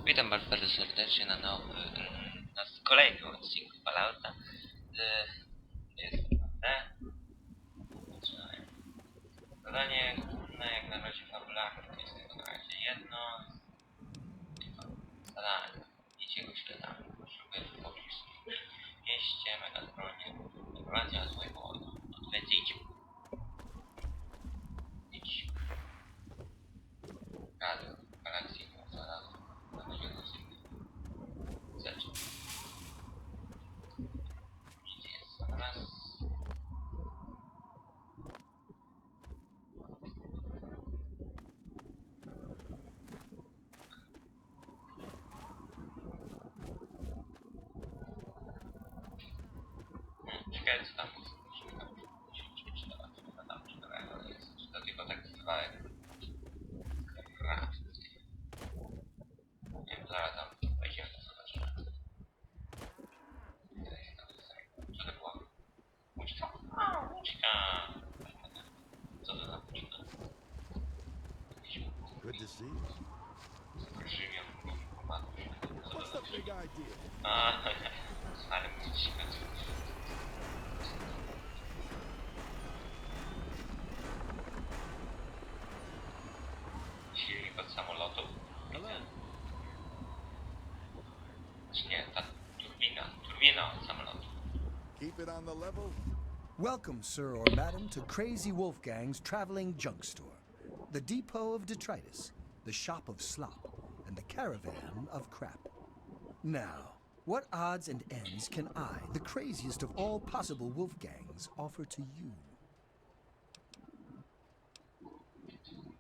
Witam bardzo serdecznie na kolejnym odcinku Fallouta. Jest naprawdę zadanie główne, jak na razie fabularne, to jest tylko na razie jedno. Zadanie. Idźcie go śladami. Potrzebuję w pobliskim mieście, megatronie, informacja o swojego ojca. Odwiedzić. Idź. Radio, galaksji, zaraz. To będzie dosyć. Zacząć. Gdzie jest zaraz. Ciekawe co tam jest. Czy to tylko taki kawałek. Nie wiem, zaraz tam wejdziemy, to zobaczymy. Co to było? Uczka? Uczka! Co to za uczka? Good to see you. Żywioł chłopaków. Co to What's za the big idea? ale mówić. Silnik od samolotu. Znaczy nie, ta turbina od samolotu. Keep it on the level. Welcome, sir or madam, to Crazy Wolfgang's traveling junk store, the depot of detritus, the shop of slop, and the caravan of crap. Now, what odds and ends can I, the craziest of all possible Wolfgangs, offer to you?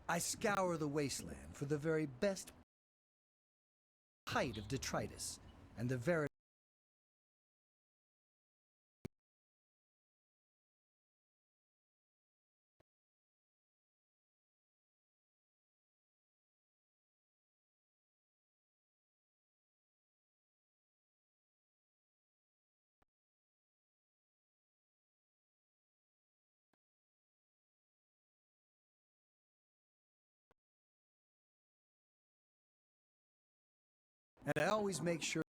I scour the wasteland for the very best height of detritus, and the very and I always make sure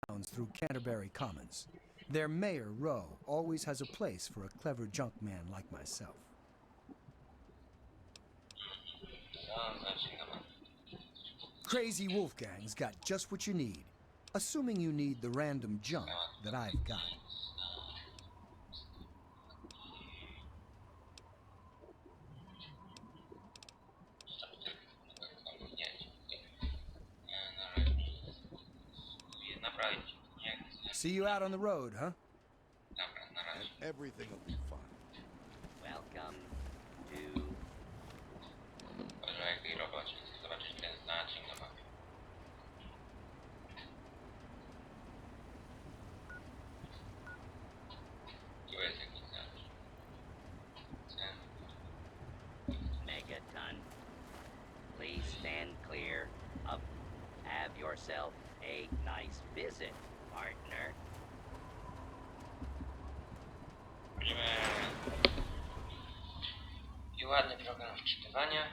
rounds through Canterbury Commons. Their mayor, Rowe, always has a place for a clever junk man like myself. Crazy Wolfgang's got just what you need, assuming you need the random junk that I've got. See you out on the road, huh? And everything will be fine. Welcome to Zobaczyć ten znacznik na mapie. Tu jest jakiś znacznik. Megaton. Please stand clear of. Have yourself a nice visit, partner. Będziemy... I ładny program wczytywania.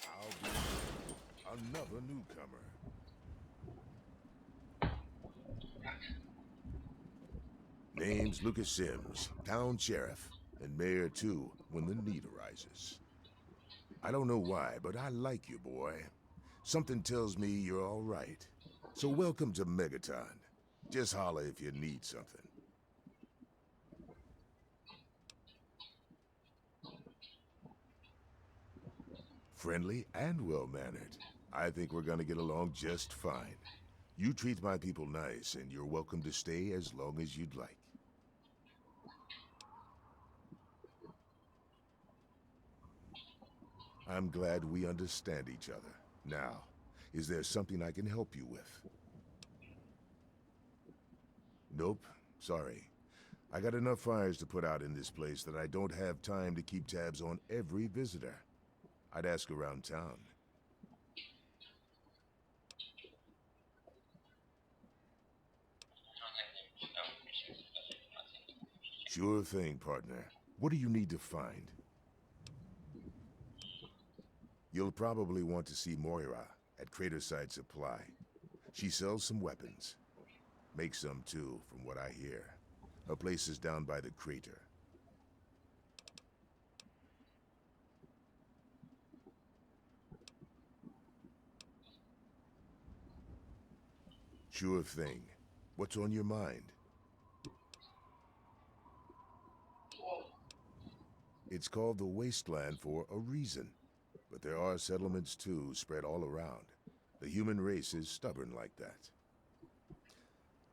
I'll be another newcomer. Name's Lucas Sims, town sheriff, and mayor too, when the need arises. I don't know why, but I like you, boy. Something tells me you're all right. So welcome to Megaton. Just holler if you need something. Friendly and well-mannered. I think we're gonna get along just fine. You treat my people nice, and you're welcome to stay as long as you'd like. I'm glad we understand each other. Now, is there something I can help you with? Nope, sorry. I got enough fires to put out in this place that I don't have time to keep tabs on every visitor. I'd ask around town. Sure thing, partner. What do you need to find? You'll probably want to see Moira at Craterside Supply. She sells some weapons. Makes some too, from what I hear. Her place is down by the crater. Sure thing. What's on your mind? It's called the Wasteland for a reason. But there are settlements too, spread all around. The human race is stubborn like that.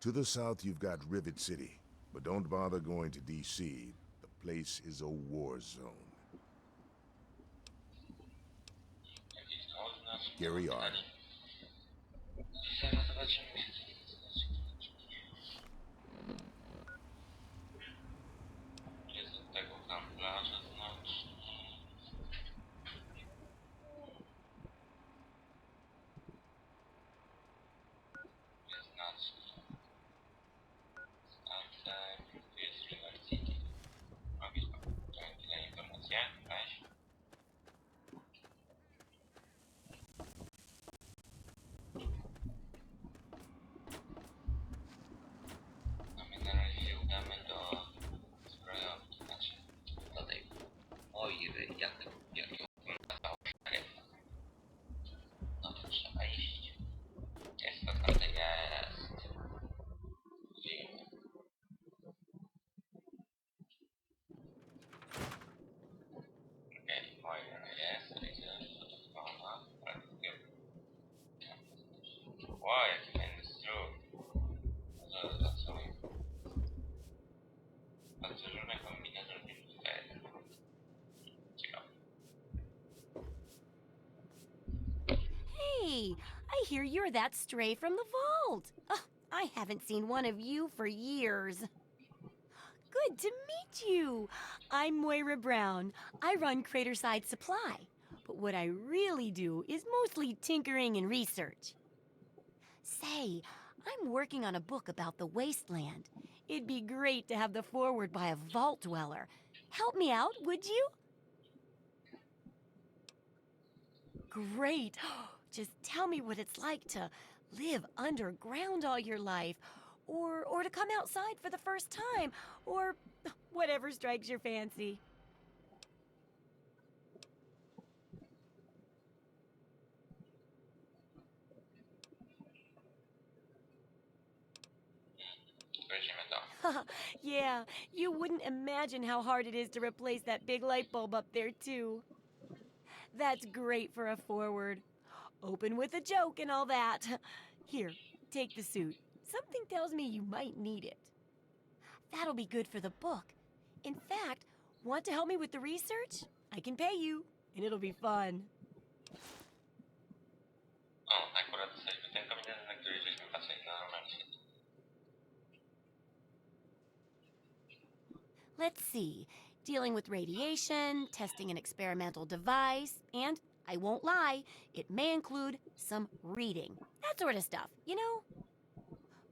To the south you've got Rivet City, but don't bother going to DC. The place is a war zone. Carry on. Zaraz zobaczymy. Jest od tego handlarza znacznie. Jest znacznie. Statek, tu jest River City. Robisz tyle informacje, weź. A my na razie się udamy do zbrojowni, znaczy do tej Moiry, jak ją nazwał szeryf. No to trzeba iść. Jest otwarte, jest. Widzimy. Okej, Moira jest, widzę, wysadzona. Wow, jaki fajny strój. Za co? Pancerzone kombinezon military. Ciekawe. Hey, I hear you're that stray from the vault. I haven't seen one of you for years. Good to meet you. I'm Moira Brown. I run Craterside Supply. But what I really do is mostly tinkering and research. Say, I'm working on a book about the wasteland. It'd be great to have the foreword by a vault dweller. Help me out, would you? Great. Just tell me what it's like to live underground all your life, or to come outside for the first time, or whatever strikes your fancy. Sprawdzimy to. Yeah, you wouldn't imagine how hard it is to replace that big light bulb up there, too. That's great for a forward. Open with a joke and all that. Here, take the suit. Something tells me you might need it. That'll be good for the book. In fact, want to help me with the research? I can pay you, and it'll be fun. O, akurat jesteśmy ten kombinezon, na który żeśmy patrzyli na normalny świat. Let's see. Dealing with radiation, testing an experimental device, and, I won't lie, it may include some reading. That sort of stuff, you know?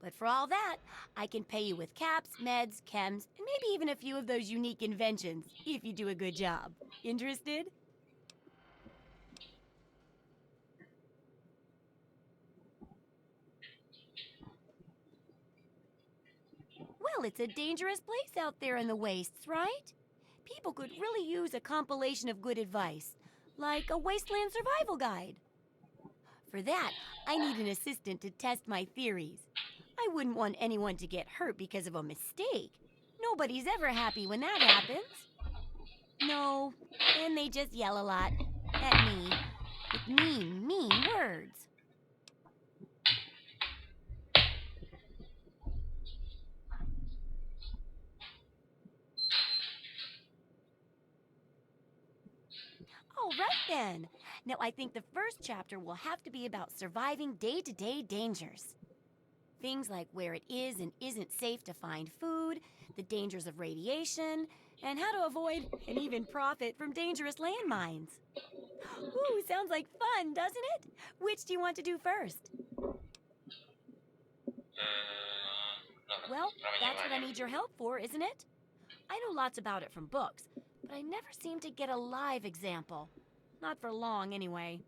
But for all that, I can pay you with caps, meds, chems, and maybe even a few of those unique inventions, if you do a good job. Interested? Well, it's a dangerous place out there in the wastes, right? People could really use a compilation of good advice, like a wasteland survival guide. For that, I need an assistant to test my theories. I wouldn't want anyone to get hurt because of a mistake. Nobody's ever happy when that happens. No, and they just yell a lot at me with mean words. All right then. Now I think the first chapter will have to be about surviving day-to-day dangers. Things like where it is and isn't safe to find food, the dangers of radiation, and how to avoid and even profit from dangerous landmines. Ooh, sounds like fun, doesn't it? Which do you want to do first? Dobra, Well, that's what I promieniowanie. need your help for, isn't it? I know lots about it from books, but I never seem to get a live example. Not for long, anyway.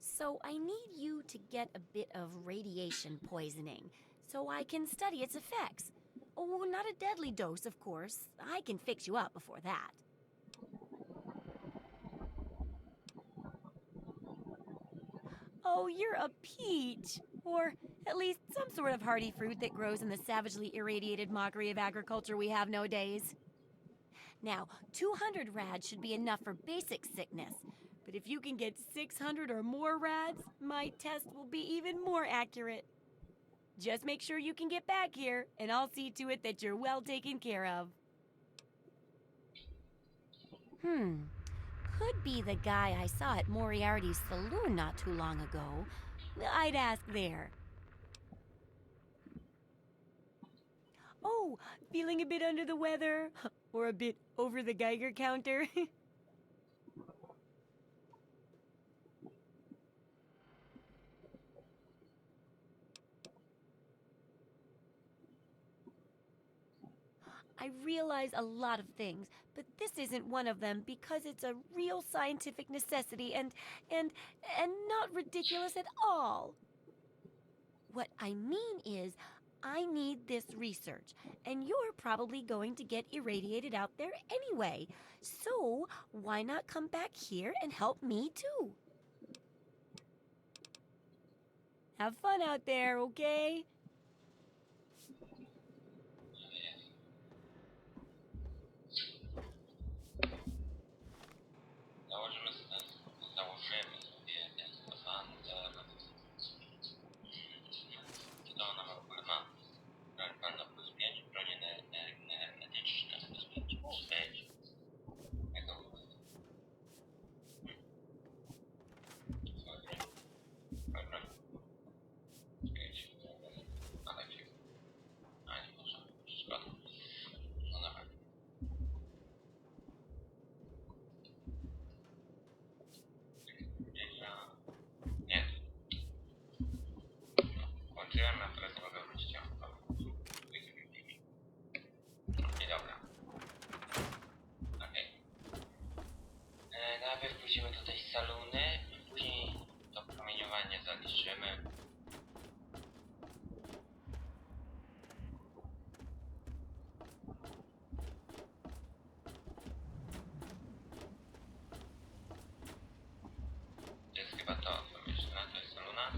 So I need you to get a bit of radiation poisoning so I can study its effects. Oh, not a deadly dose, of course. I can fix you up before that. Oh, you're a peach. Or at least some sort of hardy fruit that grows in the savagely irradiated mockery of agriculture we have nowadays. Now, 200 rads should be enough for basic sickness. But if you can get 600 or more rads, my test will be even more accurate. Just make sure you can get back here, and I'll see to it that you're well taken care of. Could be the guy I saw at Moriarty's saloon not too long ago. I'd ask there. Oh, feeling a bit under the weather? Or a bit over the Geiger counter? I realize a lot of things, but this isn't one of them because it's a real scientific necessity and not ridiculous at all. What I mean is, I need this research, and you're probably going to get irradiated out there anyway. So, why not come back here and help me too? Have fun out there, okay? Założymy sobie testowankę. To ona w ogóle ma. Palna plus 5, bronie energetyczne plus 5. Może być. Jak to było? Swoje broń. 5. Ale się. A nie może. Szkoda. No dobra. Nie. Włączyłem, a teraz nie mogę wrócić. I dobra. Okej. Najpierw pójdziemy do tej saluny, później to promieniowanie zaliczymy. To jest chyba to, co myślę. To jest saluna?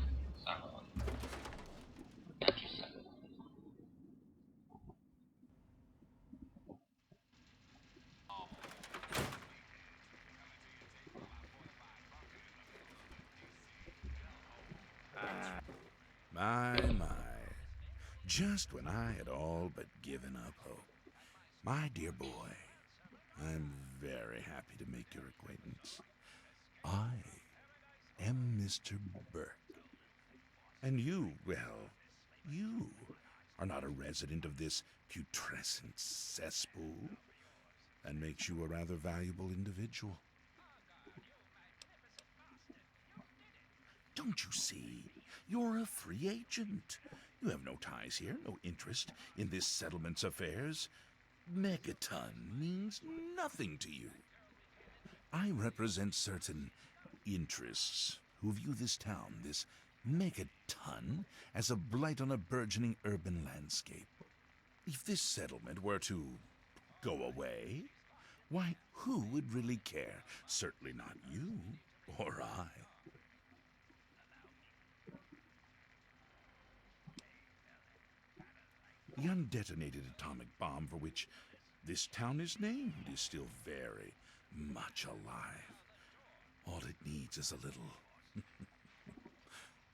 Salon. Jaki salon? My. Just when I had all but given up hope. My dear boy, I'm very happy to make your acquaintance. I am Mr. Burke. And you, well, you are not a resident of this putrescent cesspool. That makes you a rather valuable individual. Don't you see? You're a free agent. You have no ties here, no interest in this settlement's affairs. Megaton means nothing to you. I represent certain interests who view this town, this Megaton, as a blight on a burgeoning urban landscape. If this settlement were to go away, why, who would really care? Certainly not you or I. The undetonated atomic bomb for which this town is named is still very much alive. All it needs is a little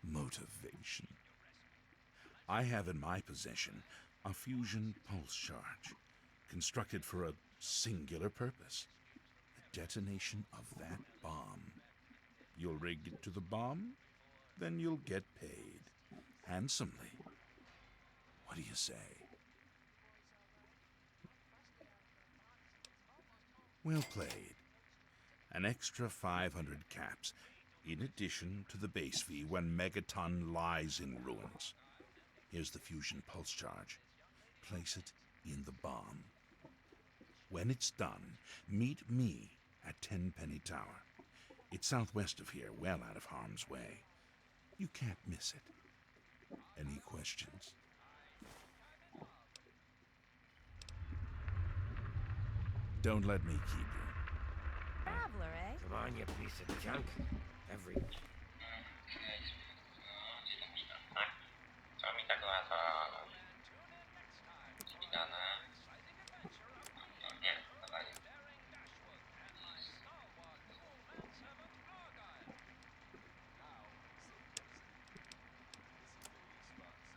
motivation. I have in my possession a fusion pulse charge, constructed for a singular purpose: the detonation of that bomb. You'll rig it to the bomb, then you'll get paid handsomely. What do you say? Well played. An extra 500 caps, in addition to the base fee when Megaton lies in ruins. Here's the fusion pulse charge. Place it in the bomb. When it's done, meet me at Tenpenny Tower. It's southwest of here, well out of harm's way. You can't miss it. Any questions? Don't let me keep you. Traveler, eh? Come on, you piece of junk. Every... Tak? Co mi tak lata? Zmiana. No nie, dobra nie.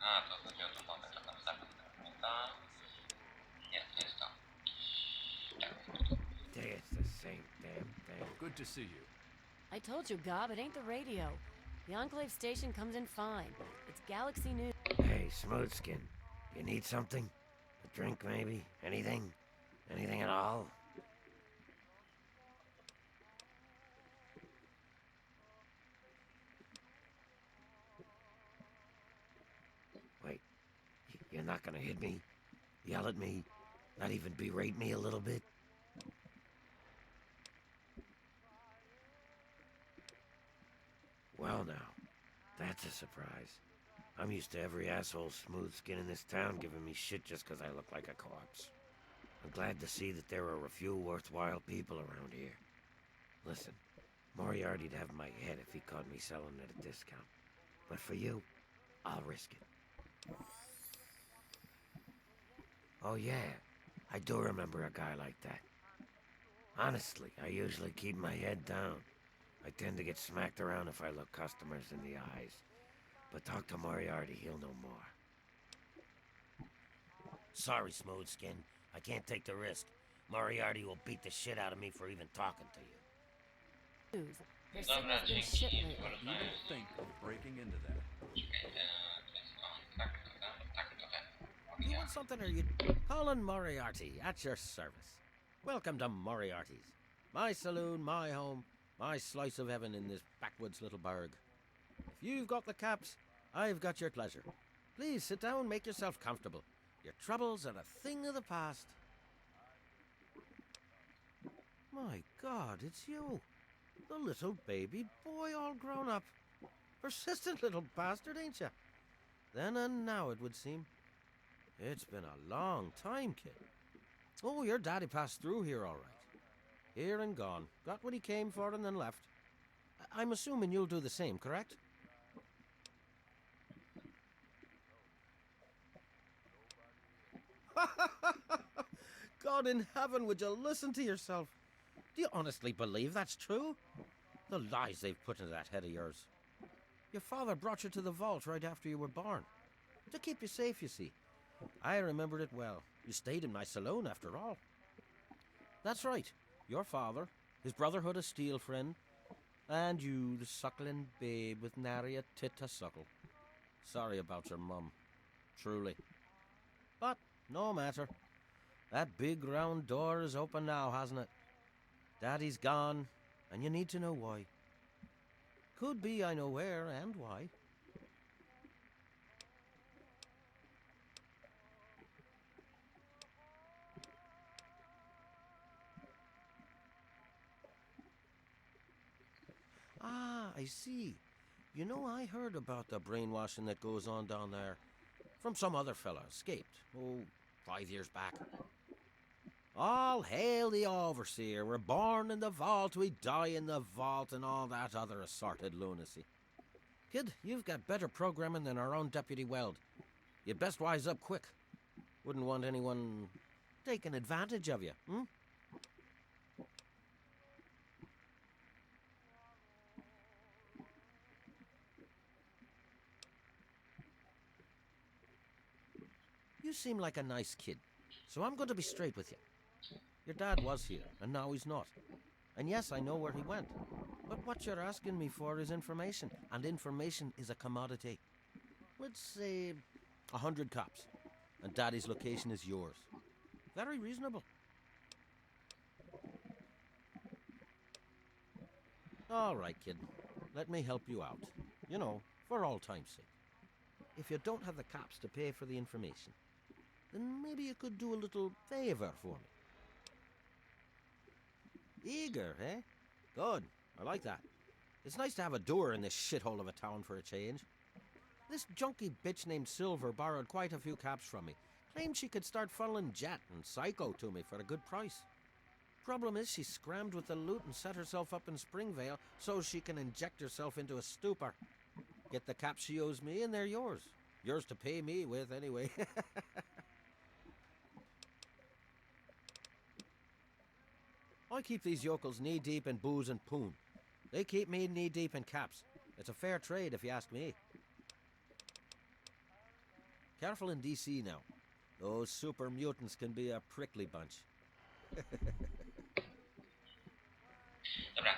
A, to chodzi o tą bombę, to tam zapewne. Nie, to jest to. It's the same damn thing. Good to see you. I told you, Gob, it ain't the radio. The Enclave station comes in fine. It's Galaxy News. Hey, Smoothskin. You need something? A drink, maybe? Anything? Anything at all? Wait. You're not gonna hit me? Yell at me? Not even berate me a little bit? Well now, that's a surprise. I'm used to every asshole smooth skin in this town giving me shit just 'cause I look like a corpse. I'm glad to see that there are a few worthwhile people around here. Listen, Moriarty'd have my head if he caught me selling at a discount. But for you, I'll risk it. Oh yeah, I do remember a guy like that. Honestly, I usually keep my head down. I tend to get smacked around if I look customers in the eyes. But talk to Moriarty, he'll know more. Sorry, Smoothskin. I can't take the risk. Moriarty will beat the shit out of me for even talking to you. News. Their Dobra, signal's been dzięki. shit lately. Porozmawiamy. Think of breaking into that. Czekaj, to jest on. Tak, trochę. You want something, or you... Colin Moriarty, at your service. Welcome to Moriarty's. My saloon, my home, my slice of heaven in this backwoods little burg. If you've got the caps, I've got your pleasure. Please sit down, make yourself comfortable. Your troubles are a thing of the past. My God, it's you. The little baby boy all grown up. Persistent little bastard, ain't you? Then and now, it would seem. It's been a long time, kid. Oh, your daddy passed through here all right. Here and gone. Got what he came for and then left. I'm assuming you'll do the same, correct? God in heaven, would you listen to yourself? Do you honestly believe that's true? The lies they've put into that head of yours. Your father brought you to the vault right after you were born. To keep you safe, you see. I remember it well. You stayed in my saloon, after all. That's right. Your father, his Brotherhood of Steel friend, and you, the suckling babe with nary a tit to suckle. Sorry about your mum. Truly. But no matter. That big round door is open now, hasn't it? Daddy's gone, and you need to know why. Could be I know where and why. Ah, I see. You know, I heard about the brainwashing that goes on down there. From some other fella, escaped. Oh, 5 years back. All hail the overseer. We're born in the vault, we die in the vault, and all that other assorted lunacy. Kid, you've got better programming than our own Deputy Weld. You'd best wise up quick. Wouldn't want anyone taking advantage of you, hmm? You seem like a nice kid, so I'm going to be straight with you. Your dad was here, and now he's not. And yes, I know where he went. But what you're asking me for is information, and information is a commodity. Let's say 100 cops, and Daddy's location is yours. Very reasonable. All right, kid. Let me help you out. You know, for all time's sake. If you don't have the cops to pay for the information, then maybe you could do a little favor for me. Eager, eh? Good. I like that. It's nice to have a doer in this shithole of a town for a change. This junky bitch named Silver borrowed quite a few caps from me. Claimed she could start funneling Jet and Psycho to me for a good price. Problem is, she scrammed with the loot and set herself up in Springvale so she can inject herself into a stupor. Get the caps she owes me and they're yours. Yours to pay me with, anyway. I keep these yokels knee-deep in booze and poon. They keep me knee-deep in caps. It's a fair trade, if you ask me. Careful in DC now. Those super mutants can be a prickly bunch. Dobra,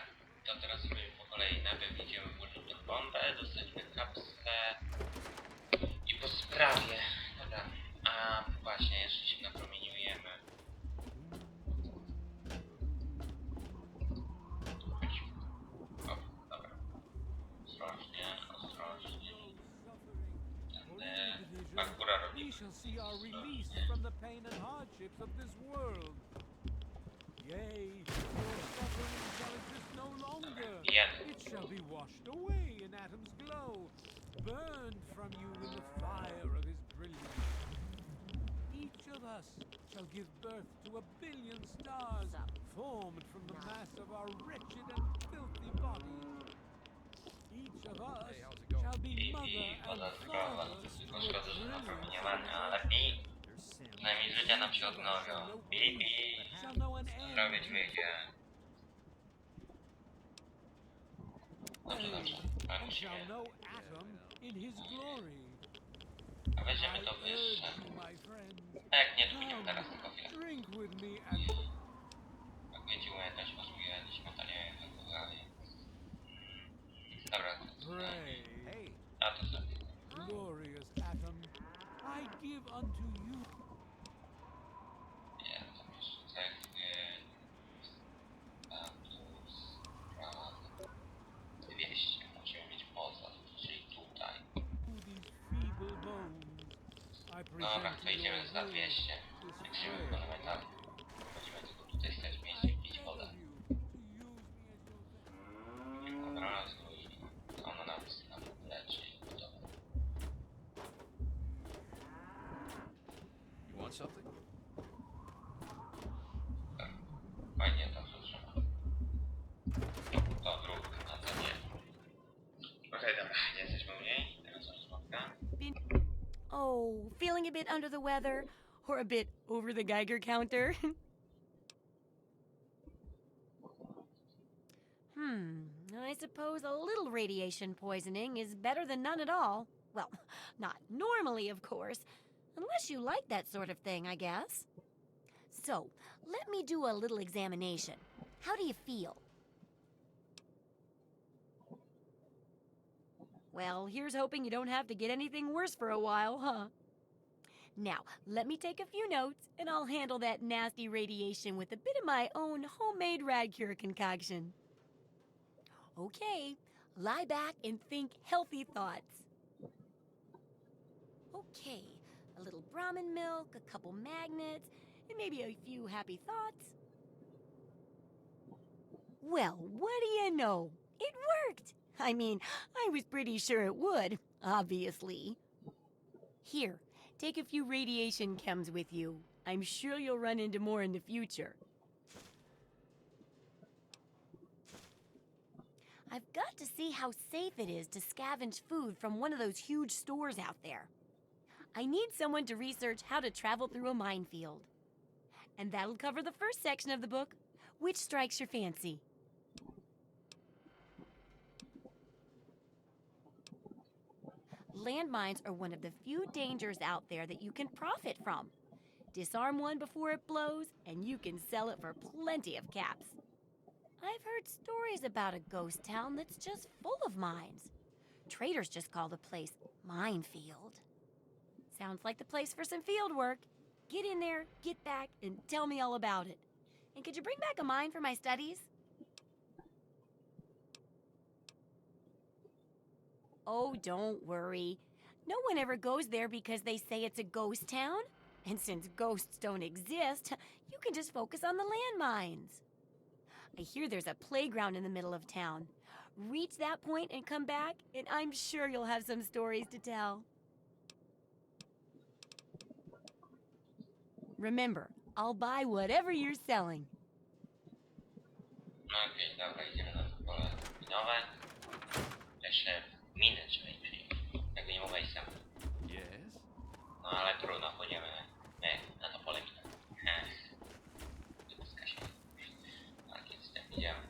to teraz robimy po kolei. Najpierw idziemy włożyć tą bombę, dostaniemy kapsle i po sprawie. Dobra, a właśnie, jeszcze się napromieniujemy. O, dobra. Ostrożnie, ostrożnie. Ten parkura robimy. We shall see our release from the pain and hardships of this world. Yea, your suffering shall exist no longer. It shall be washed away in Atom's glow, burned from you in the fire of his brilliance. Each of us shall give birth to a billion stars, formed from the mass of our wretched and filthy bodies. Each of us shall be mother and father to a brilliant lepiej. Przynajmniej życia nam się odnowią. Zdrowie ci wyjdzie. Dobrze, dobrze. Ale musimy. A weźmiemy to wyższe. A jak nie, to będziemy teraz tylko chwilę. Jak będzie umiejętność, posługuje śmiertelnie wychowany. Dobra. A to sobie. glorious Atom, I give unto you. Nie, to jeszcze cechy. Status. Prawa. 200. Musimy mieć poza, czyli tutaj. These feeble bones, I Dobra, present to to idziemy your za will 200. this Jak się prayer. monumentalnie. Będziemy tylko tutaj stać w miejscu i pić wodę. Od razu i ono nam leczy. Dobra. You want something? Fajnie to trzyma. To druk, a to nie. Okej, dobra, nie jesteśmy u niej. Teraz rozmówka. Oh, feeling a bit under the weather? Or a bit over the Geiger counter? I suppose a little radiation poisoning is better than none at all. Well, not normally, of course. Unless you like that sort of thing, I guess. So, let me do a little examination. How do you feel? Well, here's hoping you don't have to get anything worse for a while, huh? Now, let me take a few notes, and I'll handle that nasty radiation with a bit of my own homemade Radcure concoction. Okay, lie back and think healthy thoughts. Okay, a little Brahmin milk, a couple magnets, and maybe a few happy thoughts. Well, what do you know? It worked! I mean, I was pretty sure it would, obviously. Here, take a few radiation chems with you. I'm sure you'll run into more in the future. I've got to see how safe it is to scavenge food from one of those huge stores out there. I need someone to research how to travel through a minefield. And that'll cover the first section of the book. Which strikes your fancy? Landmines are one of the few dangers out there that you can profit from. Disarm one before it blows, and you can sell it for plenty of caps. I've heard stories about a ghost town that's just full of mines. Traders just call the place Minefield. Sounds like the place for some field work. Get in there, get back, and tell me all about it. And could you bring back a mine for my studies? Oh, don't worry. No one ever goes there because they say it's a ghost town. And since ghosts don't exist, you can just focus on the landmines. I hear there's a playground in the middle of town. Reach that point and come back, and I'm sure you'll have some stories to tell. Remember, I'll buy whatever you're selling. Okej, dobra, idziemy na to pole minowe. Jeszcze miny trzeba im przynieść. Tego nie mogę iść sam. Yes? No ale trudno, płyniemy na to pole minowe. Wypuska się. Tak, więc tam idziemy.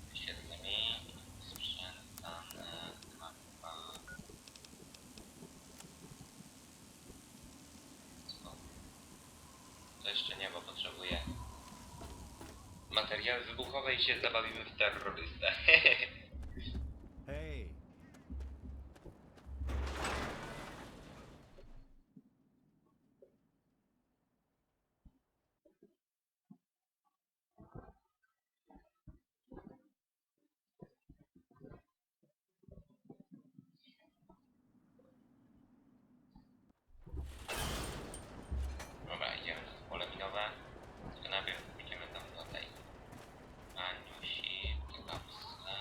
Wyświetlenie, sprzętane, mapa. To jeszcze nie, bo potrzebuję materiały wybuchowe i się zabawimy w terrorystę. Hey. Dobra, idziemy na to pole minowe. Tylko najpierw idziemy tam do tej Aniusi, do kapsle.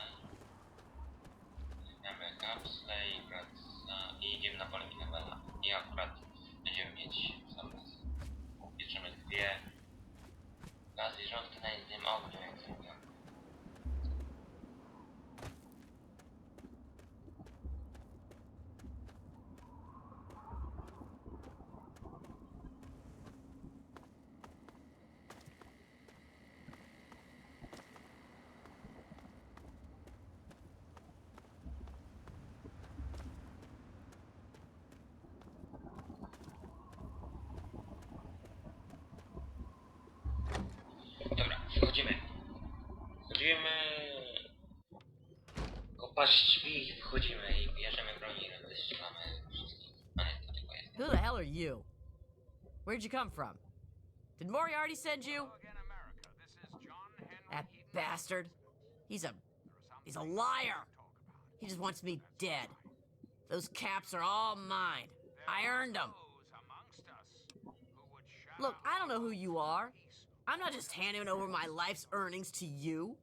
Weźmiemy kapsle i i idziemy na pole minowe. I akurat będziemy mieć sam raz. Bierzemy dwie zwierzątka na jednym ogniu, jak to mówią. Dobra, wchodzimy. Kopać drzwi, wchodzimy i bierzemy broń i wystrzelamy wszystkich. A nie, to tylko jest. Who the hell are you? Where'd you come from? Did Moriarty send you? That bastard. He's a liar. He just wants me dead. Those caps are all mine. I earned them. Look, I don't know who you are. I'm not just handing over my life's earnings to you.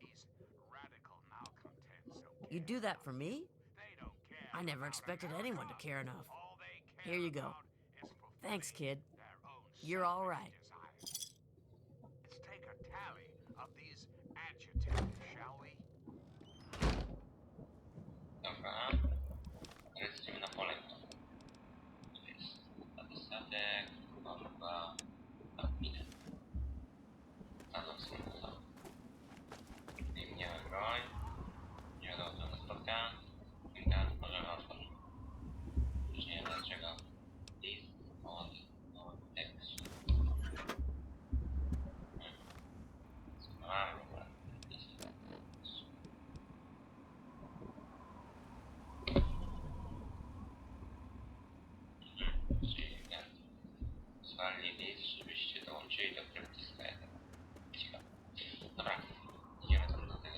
You do that for me? I never expected anyone to care enough. Here you go. Thanks, kid. You're all right. Let's take a tally of these adjectives, shall we? Dobra. Teraz idziemy na pole. Tu jest zasadek, bomba, minę. Sadzą słońca. Wyjmiemy broń. Nie wiadomo co nas spotka. Kilka możemy otworzyć. Już nie wiem dlaczego. List od tekstu. Mamy w ogóle. Czyli ten. Zwalli list, żebyście dołączyli do kryptyska. Ciekawe. Dobra. Idziemy tam do tego.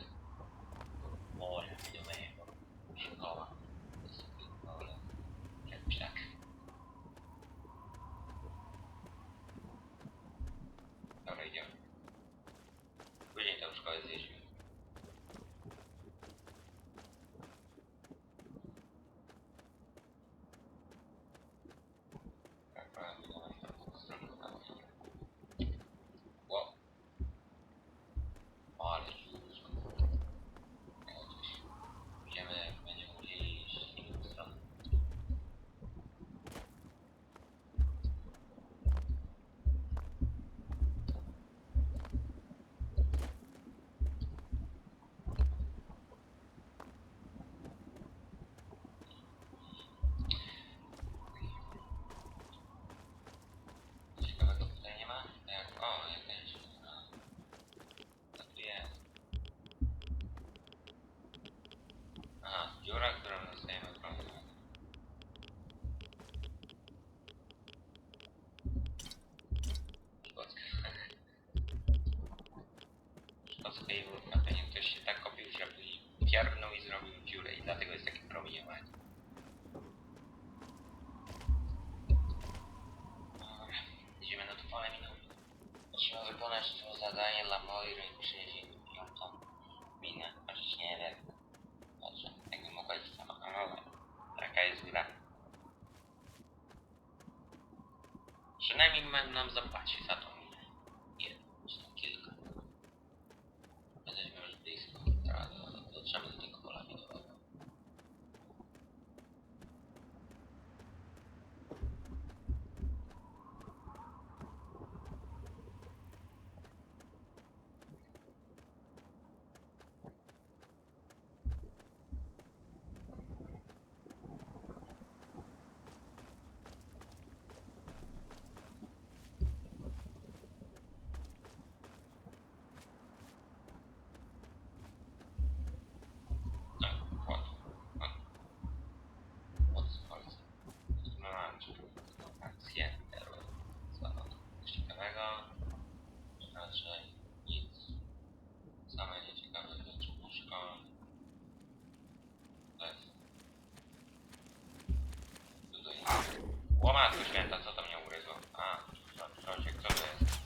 Może, minowego. Szkoła. Szkoła. Jakoś tak. Dobra, idziemy. Później tę szkołę zjeździmy. przynajmniej nam zapłaci za to minę. Jedną, czy tam kilka. Jesteśmy już blisko. Teraz dotrzemy do tego pola minowego. Raczej nic. Same nieciekawe rzeczy. Łóżko. To jest. Tutaj. O matko święta, co to mnie ugryzło? A, czosiek, co to jest?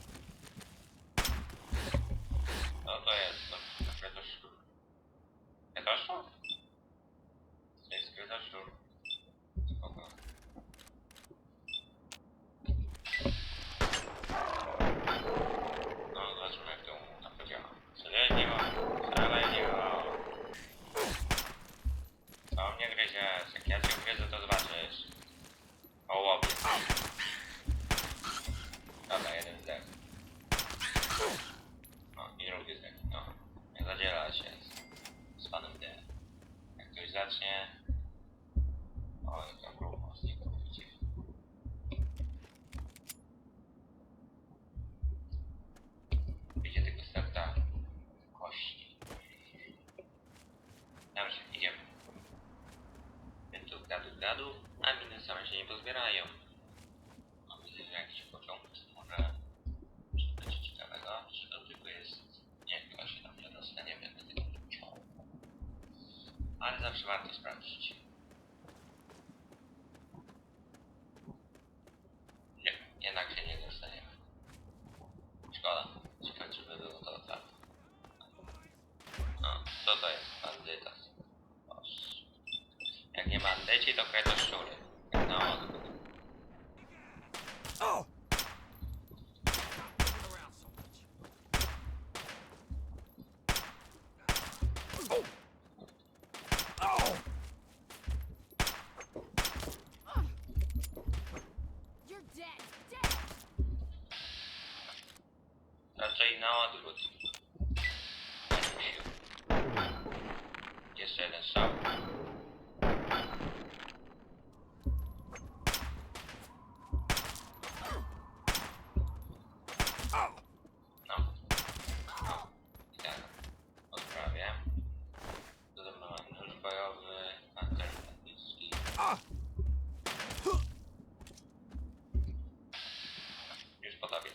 Co to jest? To kretoszczur. Kretoszczur? To jest kretoszczur. Spoko. No, zobaczymy jak to tam podziała. Średniego, średniego. Co mnie gryziesz? Jak ja cię ugryzę, to zobaczysz. O łobie. Dobra, jeden zdech. No, i drugi zdech. No, nie zadziela się z panem D. Jak ktoś zacznie... O, jak tam grubo z niego widzicie. Widzicie tego starta kości. Dobrze, idziemy. Więc tu gadu, a miny same się nie pozbierają. No, widzę, że jakiś pociąg może być ciekawego, czy to tylko jest... Nie, chyba się tam nie dostaniemy do tego pociągu. Ale zawsze warto sprawdzić. Nie, jednak się nie dostaniemy. Szkoda. Ciekawe, czy by było to otwarte. No, co to jest? Bandytas. Boż. Jak nie bandyci, to kretoszczury. No. You're dead. Dead. Raczej na odwrót. Jeszcze jeden strzał. No. No. I tak. Odprawię. Podobno mam nóż bojowy, pancerz bandycki. Już po tobie.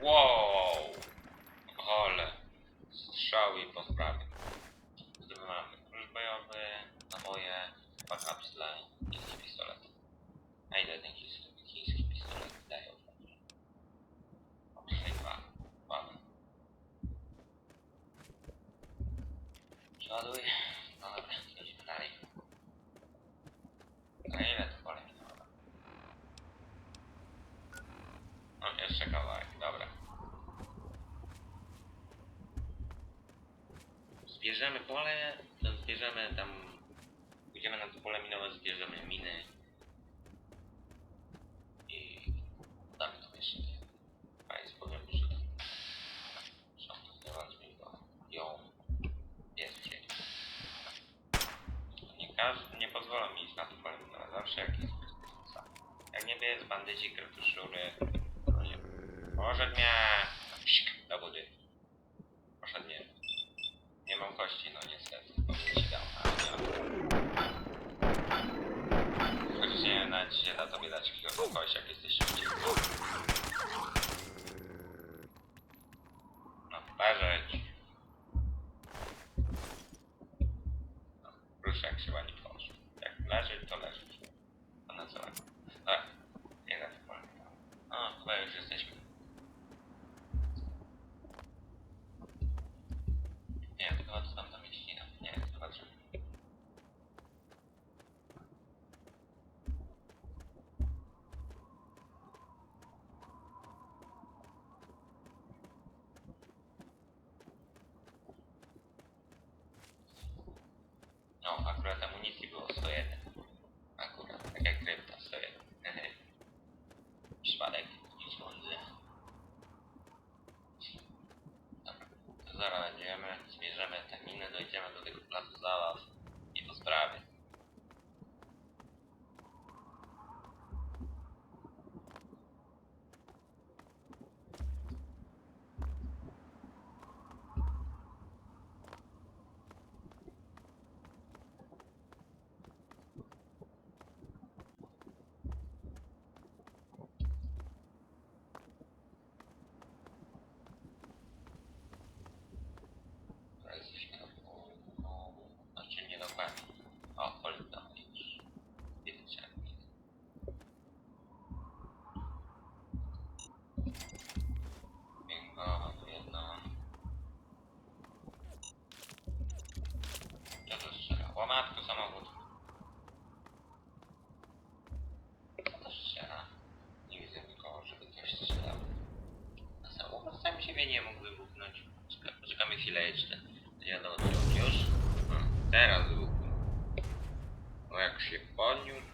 Wow! Ole! Strzały po sprawie. Wtedy mamy nóż bojowy, naboje, dwa kapsle i jakiś pistolet. A ile ten chiński pistolet daje? Przynajmniej dwa. Mamy. Przeładuj. No dobra, idziemy dalej. Na ile to pole minowe? No jeszcze kawałek, dobra. Zbierzemy pole, to zbierzemy tam... Pójdziemy na to pole minowe, zbierzemy miny. I... damy tam jeszcze nie. A jest powiem, że tam... Zobaczmy go. Ją. Jest gdzie. Nie pozwolą mi iść na to pole minowe. Zawsze jak jest bezpieczeństwa. Jak nie jest bandyci, kretuszury... No nie. Poszedł mnie! Psik, do budy. Poszedł mnie. Nie mam kości, no niestety. Powinien ci dał, ale nie mam. Chociaż nie wiem, nawet się da tobie dać kilka kości, jak jesteś szybciej. No, leżeć. No, proszę, jak się ładnie tworzy. Jak leżeć, to leżeć. To na co? Dobra, nie da to powiem. No, chyba już jesteśmy. Nie, chyba to tam zamieścina. Nie, zobaczymy. teraz ruch. O, jak się podniósł.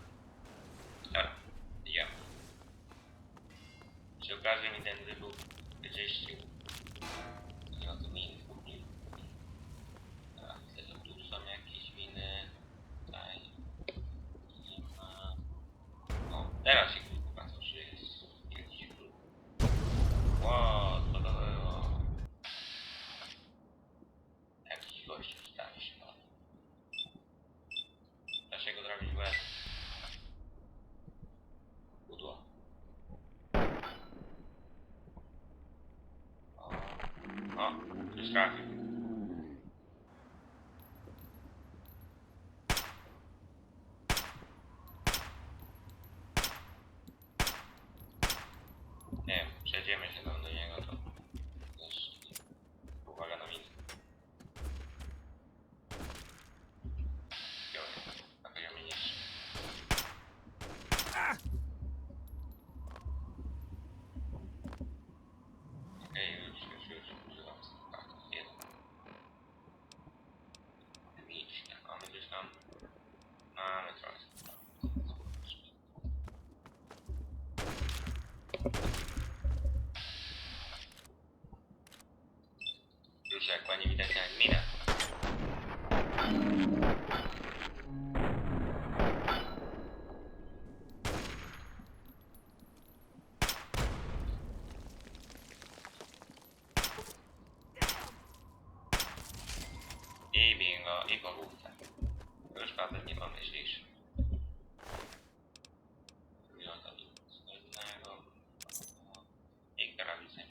Dobra, idziemy. Przy okazji mi ten wybuch wyczyścił. Nie ma tu miny w kuchni. Dobra, widzę, że tu są jakieś miny. Tutaj nie ma. O, teraz się kurwa to, że jest jakiś ruch. Ło, co to było? Jakiś gościu starszy. Dlaczego zrobić łeb? Pudło. O, już trafił. Nie wiem, przejdziemy się tam do niego, to też uwaga na minę. Na poziomie niższym. Okej, już używam kartów. Jeden. Mieć, tak, mamy gdzieś tam. Mamy trochę. Już jak ładnie widać jak mina. I bingo, i po główce. Już facet nie pomyślisz. Wygląda to nic innego. I karabice.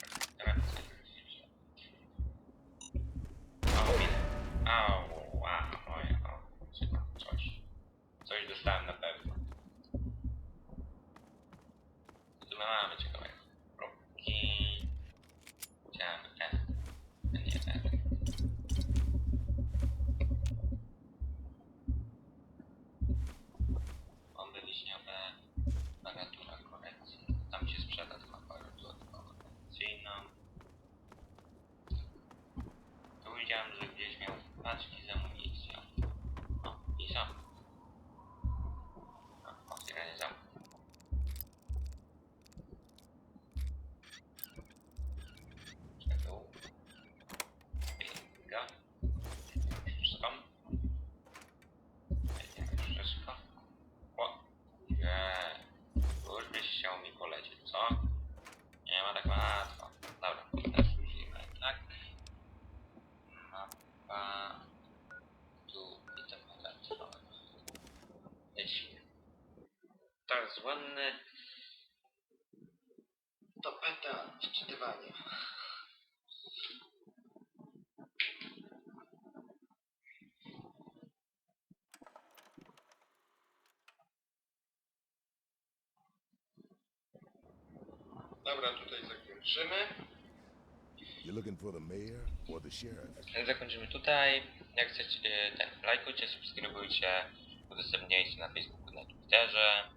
O, minę. Au, wow, oj, o. Coś dostałem na pewno. Co tu my mamy ciekawego? Próbki. Chciałem ten. Nie ten. Bomby wiśniowe. Aparatura korekcji. Tam się sprzeda tą aparaturę korekcyjną. Tu widziałem, że gdzieś miał paczki z amunicją. O, i są. O, otwieranie zamku. Czekał. Bingo. Wszystko. Wszystko. O, nie. Już byś chciał mi polecieć, co? Nie ma tak łatwo. Dobra, teraz użyjmy, tak? Mapa. Tu i ten patent. Lecimy. Tak zwany to beta wczytywania. Dobra, tutaj zakończymy. You looking for the mayor or the sheriff? Zakończymy tutaj. Jak chcecie, lajkujcie, subskrybujcie, udostępniajcie na Facebooku, na Twitterze.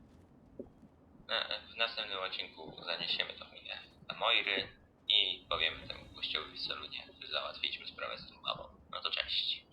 W następnym odcinku zaniesiemy tą minę na Moiry i powiemy temu gościowi w salonie, że załatwiliśmy sprawę z tą babą. No to cześć.